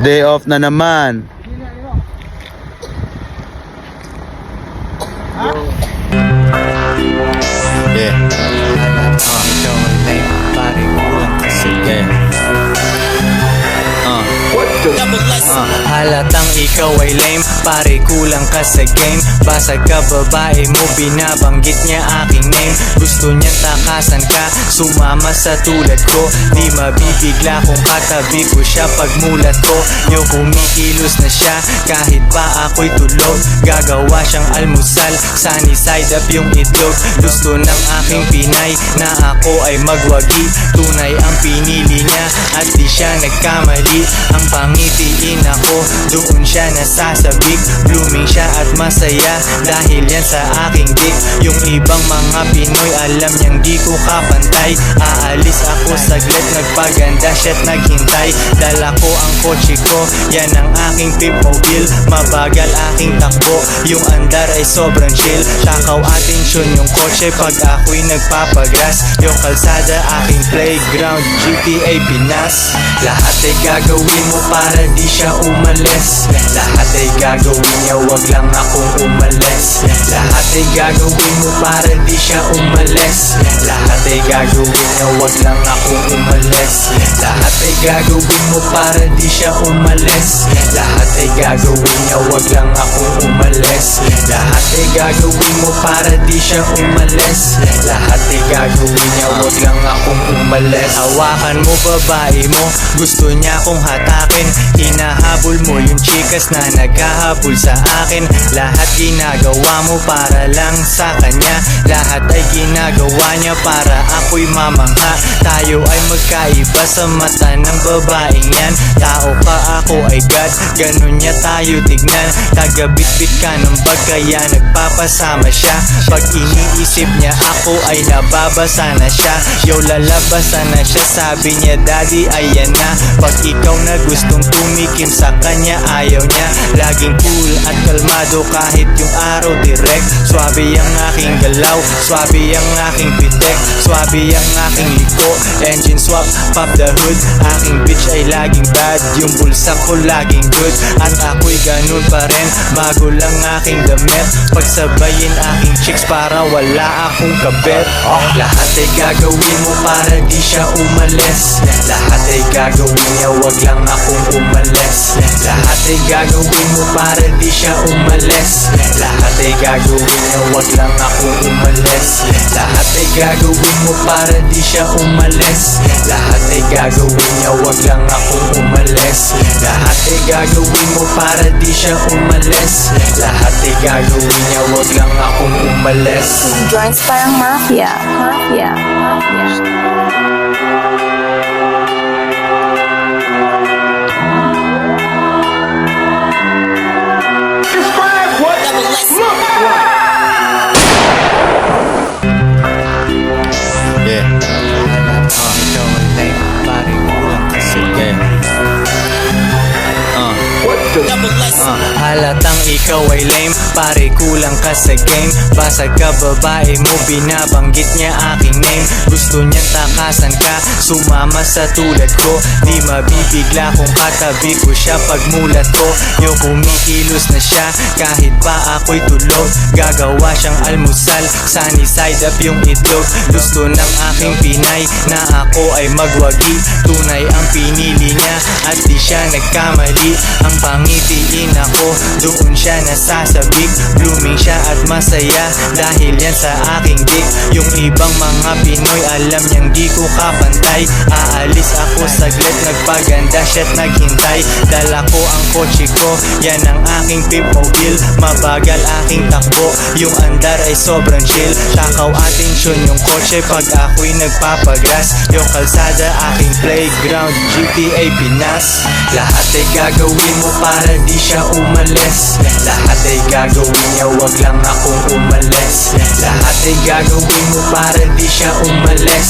Day off na naman. Yeah. Ikaw ang lame, pare kulang kasi halatang ikaw ay lame, pare kulang ka sa game. Basag ka babae mo, binabanggit niya aking name. Gusto niya takasan ka, sumama sa tulad ko. Di mabibigla kung katabi ko siya pagmulat ko. Yo kumikilos na siya, kahit pa ako'y tulog. Gagawa siyang almusal, sunny side up yung itlog. Gusto ng aking Pinay na ako ay magwagi. Tunay ang pinili niya at di siya nagkamali. Ang pangitiin ako, doon siya nasasabik. Blooming siya at masaya dahil yan sa aking dick. Yung ibang mga Pinoy alam niyang di ko kapantay. Aalis ako saglit, nagpaganda siya't naghintay. Dala ko ang kotse ko, yan ang aking Pipmobile. Mabagal aking takbo, yung andar ay sobrang chill. Takaw atensyon yung kotse pag ako'y nagpapagas. Yung kalsada aking playground, GTA Pinas. Lahat ay gagawin mo para di siya umalis. Lahat ay gagawin niya, wag lang akong umalis. Lahat ay gagawin mo para di siya umalis. Lahat ay gagawin niya, wag lang akong umalis. Lahat ay gagawin mo para di siya umalis. Lahat ay gagawin niya, wag lang akong umalis. Lahat ay gagawin mo para di siya umalis. Lahat ay gagawin niya, wag lang akong umalis. Hawakan mo babae mo, gusto niya kong hatakin. Hinahabol mo yung chikas na naghahabol sa akin. Lahat ginagawa mo para lang sa kanya. Lahat ay ginagawa niya para ako'y mamangha. Tayo ay magkaiba sa mata ng babaeng yan. Tao ka, ako ay God, ganun niya tayo tignan. Tagabitbit ka ng bag kaya nagpapasama siya. Pag iniisip niya ako ay nababasa na siya. Yo lalabasan na siya, sabi niya daddy ayan na. Pag ikaw na gustong tumikim sa kanya ayaw niya. Laging cool at kalmado kahit yung araw direct. Swabe ang aking galaw, swabe ang aking pitek. Swabe ang aking liko, engine swap, pop the hood. Aking bitch ay laging bad, yung bulsa ko laging good. At ako'y ganun pa rin, bago lang aking damit. Pagsabayin aking chicks para wala akong kabet. Lahat ay gagawin mo para di siya umalis. Lahat ay gagawin niya, wag lang akong umalis. Lahat ay gagawin mo para di siya umalis. Lahat ay gagawin niya, wag lang akong umalis. Lahat ay gagawin mo para di siya umalis. Lahat ay gagawin niya, wag lang akong umalis. Lahat ay gagawin mo para di siya umalis. Lahat ay gagawin niya, wag lang akong umalis. Joints parang mafia. Yeah. Ikaw ang lame, pare kulang kasi halatang ikaw ay lame, pare kulang ka sa game. Basag ka babae mo, binabanggit niya aking name. Gusto niya takasan ka, sumama sa tulad ko. Di mabibigla kung katabi ko siya pagmulat ko. Yo kumikilos na siya, kahit pa ako'y tulog. Gagawa siyang almusal, sunny side up yung itlog. Gusto ng aking Pinay na ako ay magwagi. Tunay ang pinili niya at di siya nagkamali. Ang pangitiin ako, doon siya nasasabik. Blooming siya at masaya dahil yan sa aking dick. Yung ibang mga Pinoy alam niyang di ko kapantay. Aalis ako saglit, nagpaganda siya't naghintay. Dala ko ang kotse ko, yan ang aking Pipmobile. Mabagal aking takbo, yung andar ay sobrang chill. Takaw atensyon yung kotse pag ako'y nagpapagas. Yung kalsada aking playground, GTA Pinas. Lahat ay gagawin mo para di siya umalis. Lahat ay gagawin niya, wag lang akong umalis. Lahat ay gagawin mo para di siya umalis.